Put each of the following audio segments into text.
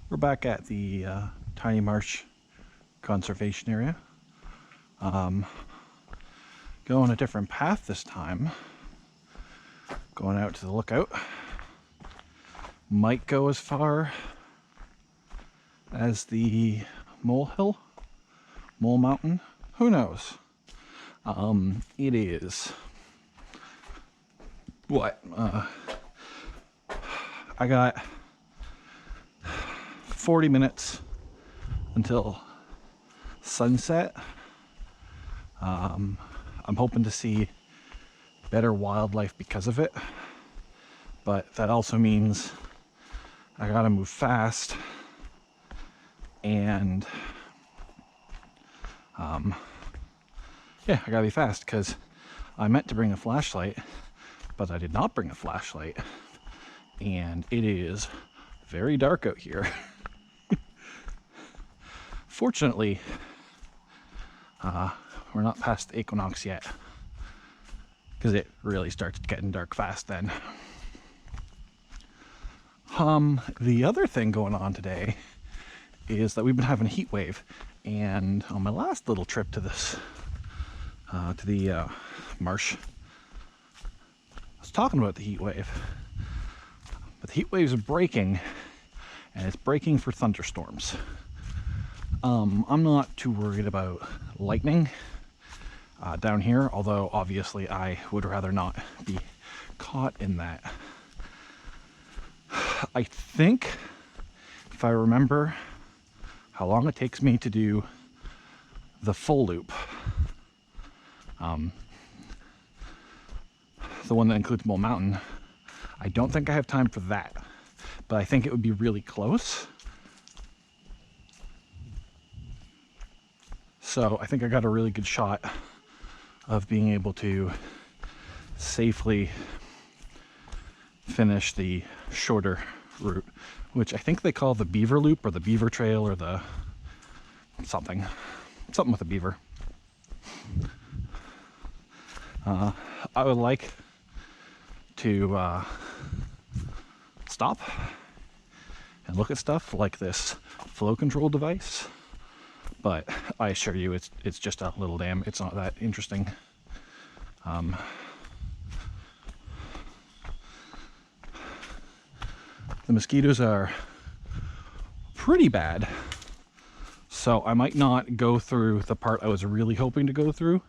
We're back at the Tiny Marsh conservation area. Going a different path this time. Going out to the lookout. Might go as far as the mole mountain. Who knows? It is what? I got 40 minutes until sunset. I'm hoping to see better wildlife because of it, but that also means I gotta move fast and yeah, I gotta be fast because I meant to bring a flashlight, but I did not bring a flashlight, and it is very dark out here. Fortunately, we're not past the equinox yet, because it really starts getting dark fast then. The other thing going on today is that we've been having a heat wave, and on my last little trip to this, to the marsh, I was talking about the heat wave, but the heat waves are breaking, and it's breaking for thunderstorms. I'm not too worried about lightning down here, although obviously I would rather not be caught in that. I think, if I remember how long it takes me to do the full loop, the one that includes Mole Mountain, I don't think I have time for that, but I think it would be really close. So I think I got a really good shot of being able to safely finish the shorter route, which I think they call the beaver loop or the beaver trail or the something with a beaver. I would like to stop and look at stuff like this flow control device, but I assure you it's just a little dam. It's not that interesting. The mosquitoes are pretty bad, so I might not go through the part I was really hoping to go through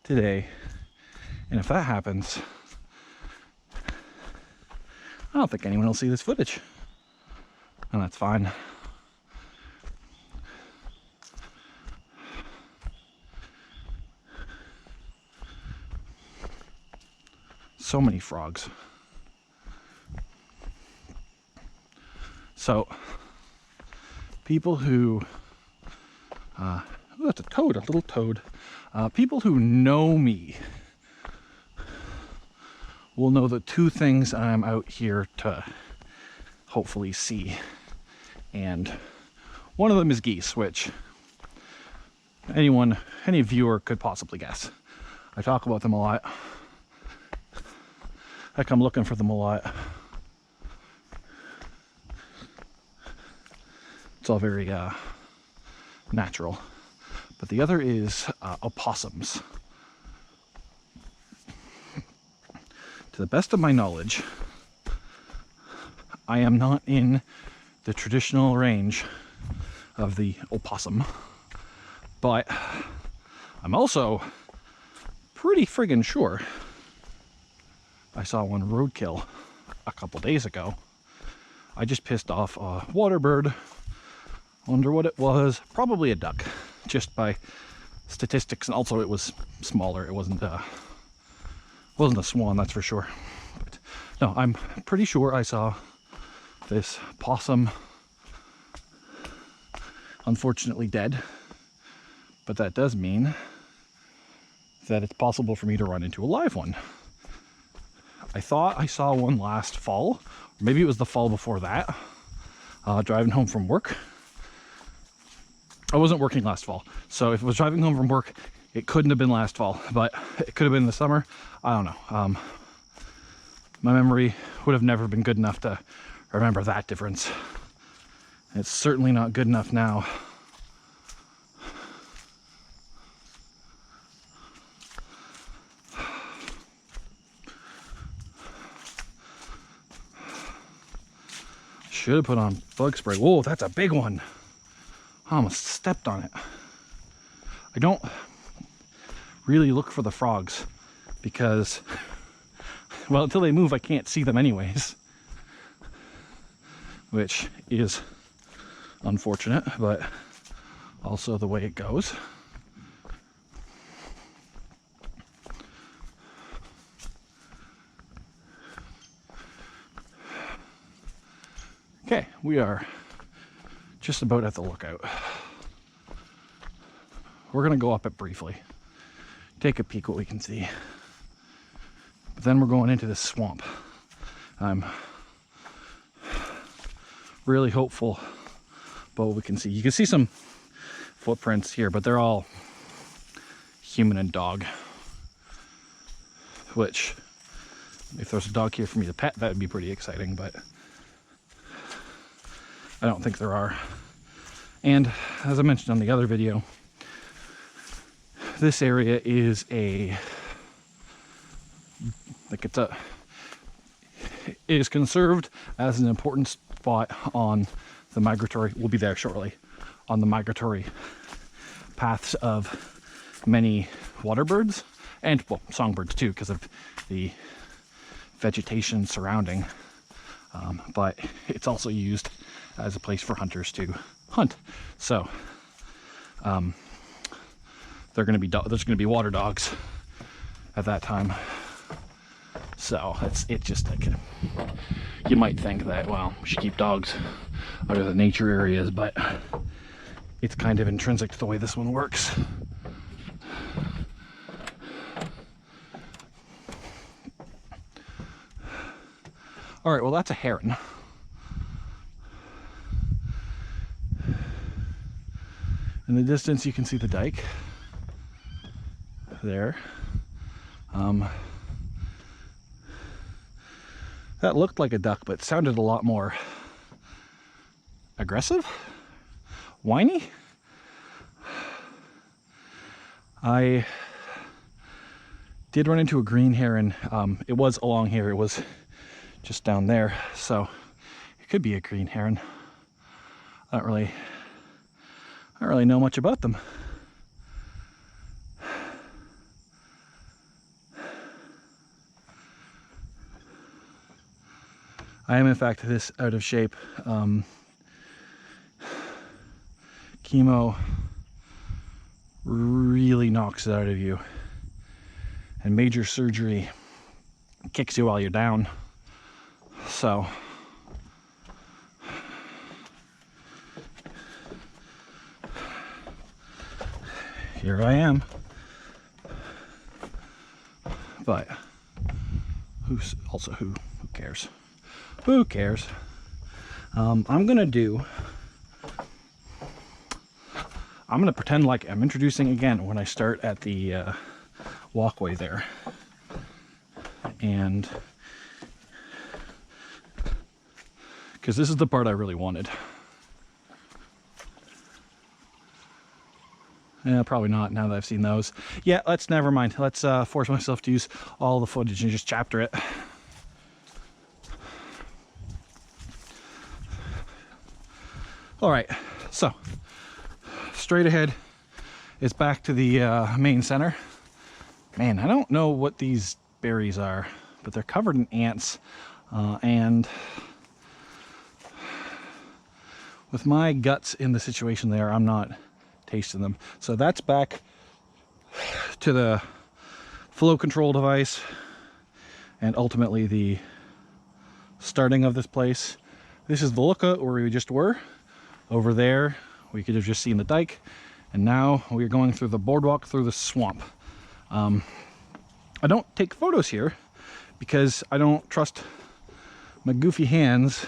today. And if that happens, I don't think anyone will see this footage, and that's fine. So many frogs. So people who oh, that's a toad, a little toad. People who know me will know the two things I'm out here to hopefully see, and one of them is geese, which any viewer could possibly guess. I talk about them a lot. Heck, I'm looking for them a lot. It's all very natural. But the other is opossums. To the best of my knowledge, I am not in the traditional range of the opossum, but I'm also pretty friggin' sure I saw one roadkill a couple days ago. I just pissed off a water bird. Wonder what it was. Probably a duck, just by statistics, and also it was smaller. It wasn't a swan, that's for sure. But no, I'm pretty sure I saw this possum, unfortunately dead, but that does mean that it's possible for me to run into a live one. I thought I saw one last fall, or maybe it was the fall before that, driving home from work. I wasn't working last fall, so if it was driving home from work, it couldn't have been last fall, but it could have been in the summer. I don't know. My memory would have never been good enough to remember that difference It's certainly not good enough now. Should have put on bug spray. Whoa, that's a big one. I almost stepped on it. I don't really look for the frogs because, well, until they move, I can't see them anyways, which is unfortunate, but also the way it goes. Okay, we are just about at the lookout. We're gonna go up it briefly, take a peek what we can see. But then we're going into this swamp. I'm really hopeful about what we can see. You can see some footprints here, but they're all human and dog. Which, if there's a dog here for me to pet, that would be pretty exciting, but I don't think there are. And as I mentioned on the other video, this area is is conserved as an important spot on the migratory, we'll be there shortly, on the migratory paths of many water birds and, well, songbirds too, because of the vegetation surrounding. But it's also used as a place for hunters to hunt. So there's going to be water dogs at that time. So it's just like, you might think that, well, we should keep dogs out of the nature areas, but it's kind of intrinsic to the way this one works. All right, well, that's a heron. In the distance, you can see the dike there. That looked like a duck, but sounded a lot more aggressive, whiny. I did run into a green heron. It was along here. It was just down there, so it could be a green heron. I don't really know much about them. I am in fact this out of shape. Chemo really knocks it out of you, and major surgery kicks you while you're down. So here I am. But who cares? Who cares? I'm gonna pretend like I'm introducing again when I start at the walkway there, and because this is the part I really wanted. Yeah, probably not now that I've seen those. Yeah, never mind. Let's force myself to use all the footage and just chapter it. All right, so straight ahead is back to the main center. Man, I don't know what these berries are, but they're covered in ants, and with my guts in the situation there, I'm not tasting them. So that's back to the flow control device and ultimately the starting of this place. This is the lookout where we just were. Over there, we could have just seen the dike, and now we're going through the boardwalk through the swamp. I don't take photos here because I don't trust my goofy hands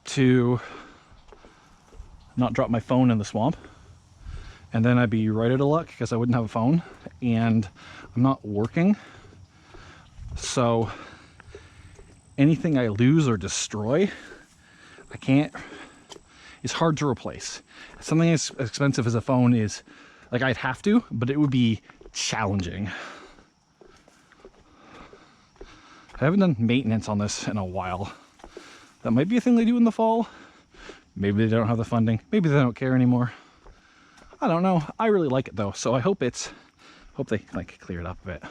to not drop my phone in the swamp, and then I'd be right out of luck because I wouldn't have a phone, and I'm not working, so anything I lose or destroy, I can't is hard to replace. Something as expensive as a phone is, like, I'd have to, but it would be challenging. I haven't done maintenance on this in a while. That might be a thing they do in the fall. Maybe they don't have the funding. Maybe they don't care anymore. I don't know. I really like it though, so I hope they like clear it up a bit.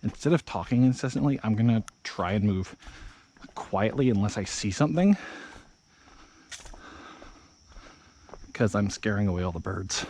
Instead of talking incessantly, I'm gonna try and move quietly unless I see something, because I'm scaring away all the birds.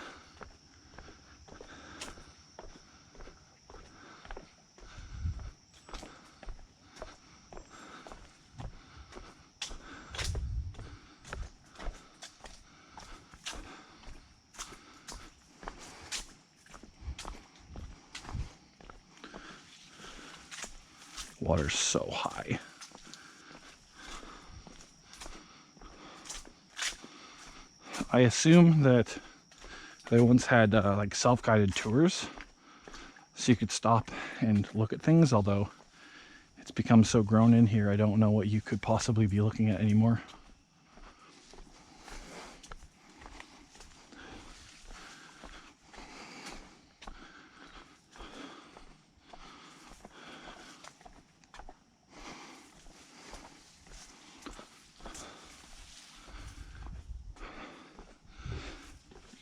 Water's so high. I assume that they once had like self-guided tours, so you could stop and look at things, although it's become so grown in here, I don't know what you could possibly be looking at anymore.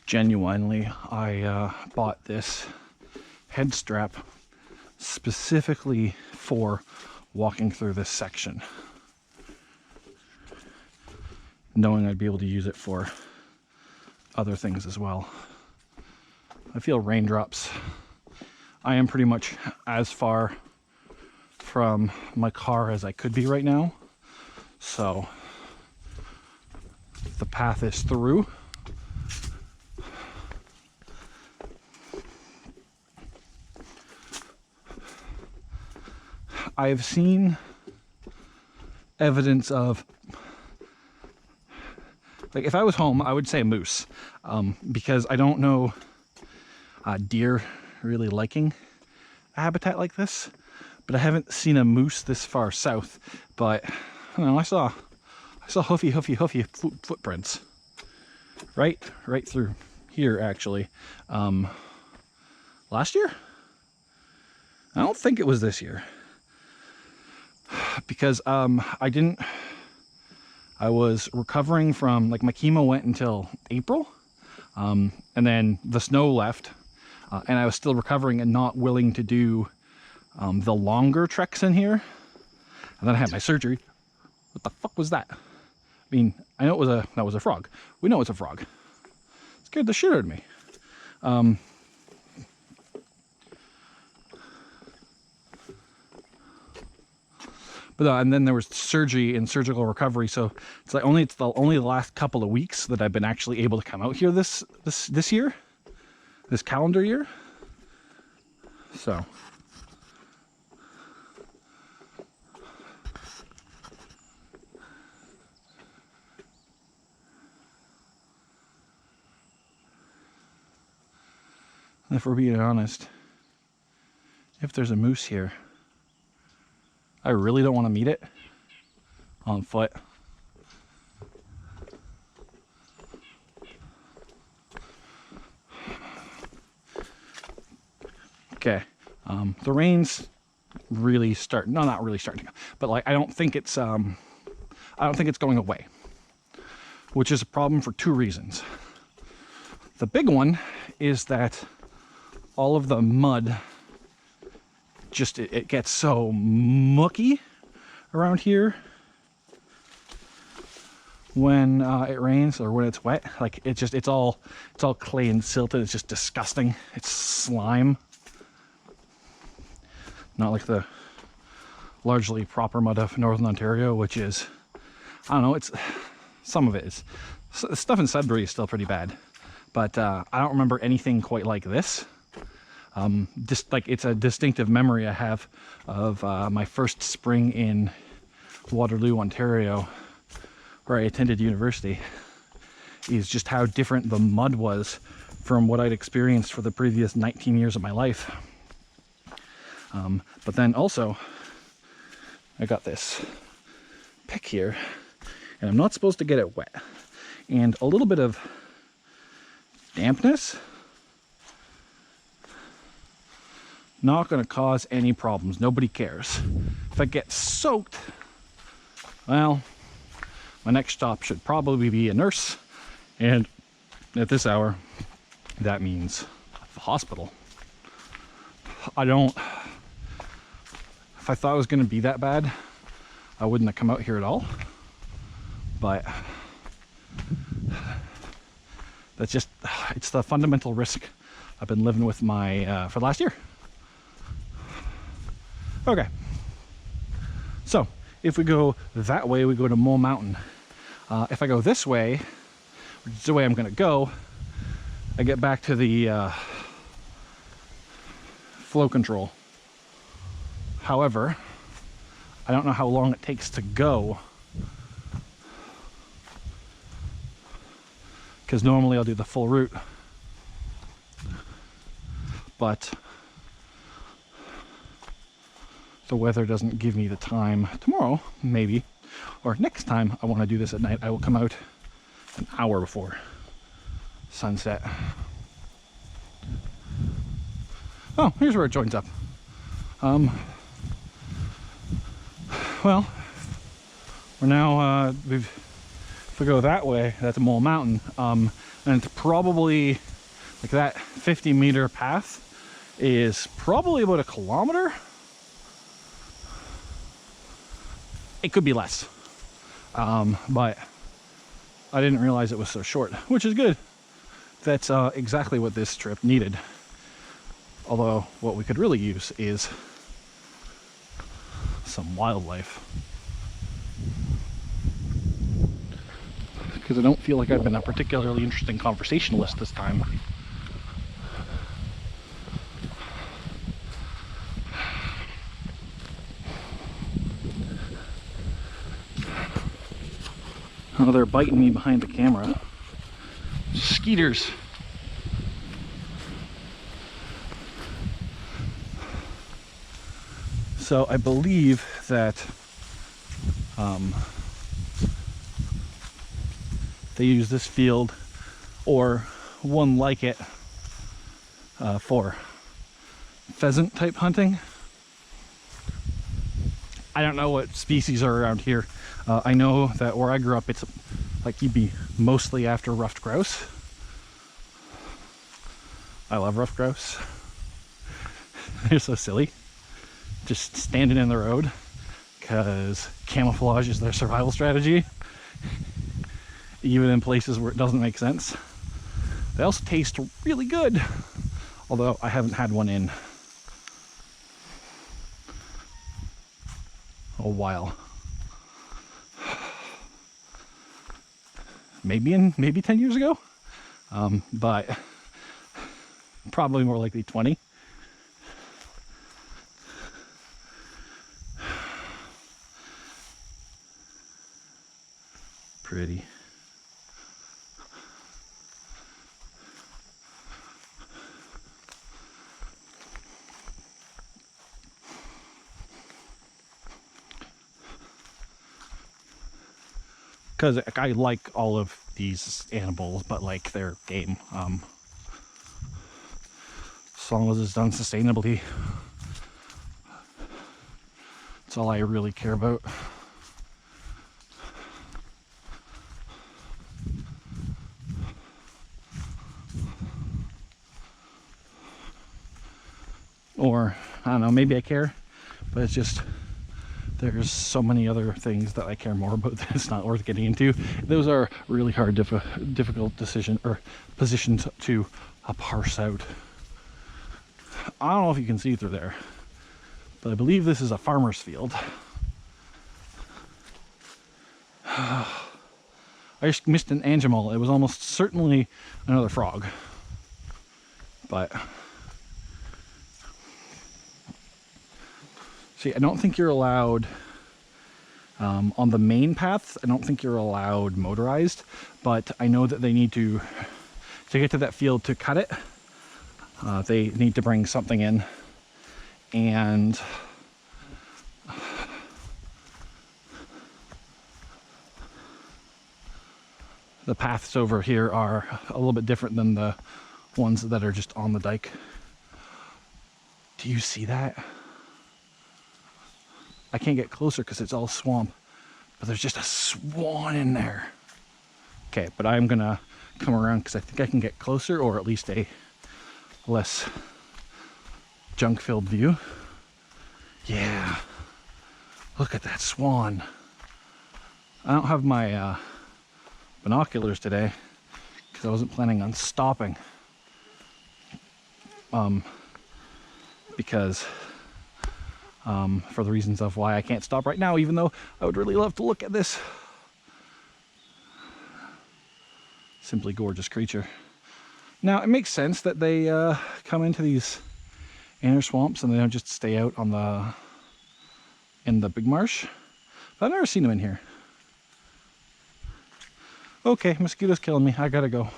Genuinely, I bought this head strap specifically for walking through this section, knowing I'd be able to use it for other things as well. I feel raindrops. I am pretty much as far from my car as I could be right now, so the path is through. I've seen evidence of, like, if I was home, I would say moose, because I don't know deer really liking a habitat like this, but I haven't seen a moose this far south. But I don't know, I saw hoofy footprints right through here actually. Last year? I don't think it was this year. Because I was recovering from, like, my chemo went until April, and then the snow left, and I was still recovering and not willing to do the longer treks in here. And then I had my surgery. What the fuck was that? I mean, I know that was a frog. We know it's a frog. It scared the shit out of me. But and then there was surgery and surgical recovery, so it's like only the last couple of weeks that I've been actually able to come out here this year, this calendar year. So if we're being honest, if there's a moose here, I really don't want to meet it on foot. Okay, the rain's really not really starting, but like I don't think it's going away, which is a problem for two reasons. The big one is that all of the mud just it gets so mucky around here when it rains or when it's wet. Like it's all clay and silted. It's just disgusting. It's slime, not like the largely proper mud of northern Ontario, which is, I don't know, it's some of it is. Stuff in Sudbury is still pretty bad, but I don't remember anything quite like this. Just like it's a distinctive memory I have of my first spring in Waterloo, Ontario, where I attended university, is just how different the mud was from what I'd experienced for the previous 19 years of my life. But then also, I got this pick here, and I'm not supposed to get it wet. And a little bit of dampness, not going to cause any problems. Nobody cares. If I get soaked, well, my next stop should probably be a nurse, and at this hour, that means the hospital. If I thought it was going to be that bad, I wouldn't have come out here at all. But that's just, it's the fundamental risk I've been living with for the last year. Okay. So if we go that way, we go to Mole Mountain. If I go this way, which is the way I'm going to go, I get back to the flow control. However, I don't know how long it takes to go, because normally I'll do the full route, but the weather doesn't give me the time. Tomorrow, maybe, or next time I want to do this at night, I will come out an hour before sunset. Oh, here's where it joins up. Well, we're now, if we go that way, that's a Mole Mountain, and it's probably, like that 50-meter path is probably about 1 kilometer. It could be less, but I didn't realize it was so short, which is good. That's exactly what this trip needed. Although what we could really use is some wildlife, because I don't feel like I've been a particularly interesting conversationalist this time. Oh, they're biting me behind the camera. Skeeters. So I believe that they use this field or one like it for pheasant type hunting. I don't know what species are around here. I know that where I grew up, it's like you'd be mostly after ruffed grouse. I love ruffed grouse. They're so silly. Just standing in the road because camouflage is their survival strategy, even in places where it doesn't make sense. They also taste really good, although I haven't had one in a while. Maybe 10 years ago, but probably more likely 20. Pretty. Because I like all of these animals, but like their game, as long as it's done sustainably, that's all I really care about. Or I don't know, maybe I care, but it's just there's so many other things that I care more about that it's not worth getting into. Those are really hard, difficult decision or positions to parse out. I don't know if you can see through there, but I believe this is a farmer's field. I just missed an angemol. It was almost certainly another frog, but see, I don't think you're allowed on the main path. I don't think you're allowed motorized, but I know that they need to get to that field to cut it. They need to bring something in, and The paths over here are a little bit different than the ones that are just on the dike. Do you see that? I can't get closer because it's all swamp, but there's just a swan in there. Okay, but I'm gonna come around because I think I can get closer, or at least a less junk-filled view. Yeah, look at that swan. I don't have my binoculars today because I wasn't planning on stopping. Because for the reasons of why I can't stop right now, even though I would really love to look at this simply gorgeous creature. Now, it makes sense that they come into these inner swamps and they don't just stay out on in the big marsh. But I've never seen them in here. Okay, mosquitoes killing me. I gotta go.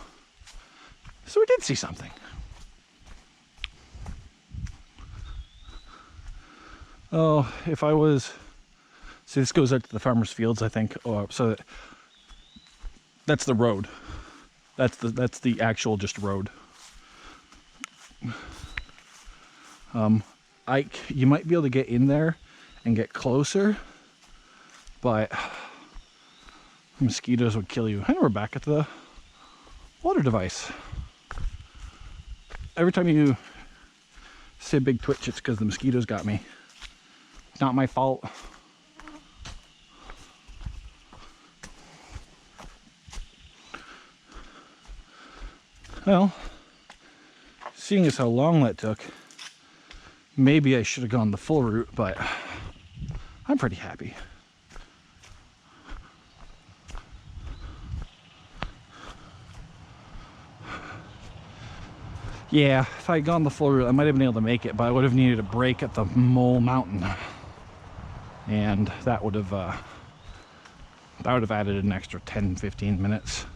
So we did see something. Oh, if I was... See, this goes out to the farmer's fields, I think. Oh, so that's the road. That's the actual just road. You might be able to get in there and get closer, but mosquitoes would kill you. And we're back at the water device. Every time you see a big twitch, it's because the mosquitoes got me. Not my fault. Well, seeing as how long that took, maybe I should have gone the full route, but I'm pretty happy. Yeah, if I had gone the full route, I might have been able to make it, but I would have needed a break at the Mole Mountain. And that would have added an extra 10-15 minutes.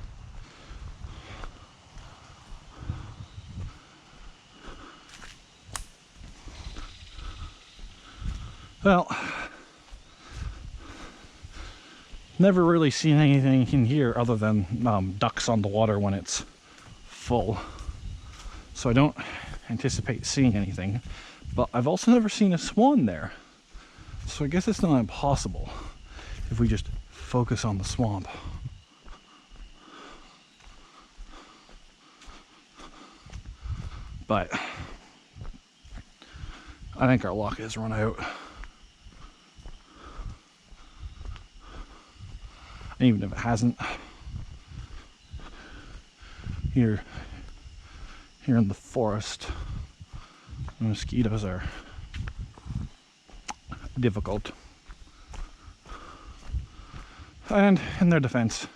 Well, never really seen anything in here other than ducks on the water when it's full. So I don't anticipate seeing anything. But I've also never seen a swan there. So I guess it's not impossible if we just focus on the swamp. But I think our luck has run out. And even if it hasn't, here in the forest, the mosquitoes are difficult. And in their defense,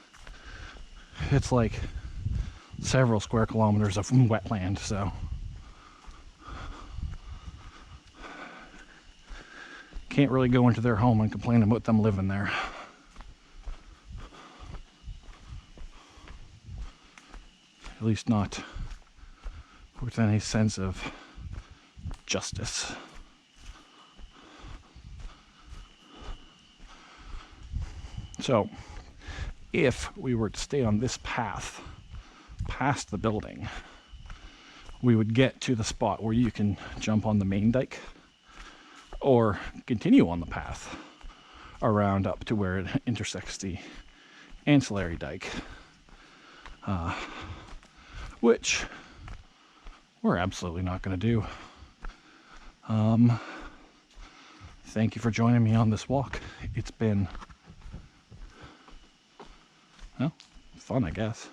it's like several square kilometers of wetland, so can't really go into their home and complain about them living there. At least not with any sense of justice. So, if we were to stay on this path past the building, we would get to the spot where you can jump on the main dike or continue on the path around up to where it intersects the ancillary dike, which we're absolutely not going to do. Thank you for joining me on this walk. It's been, well, fun, I guess.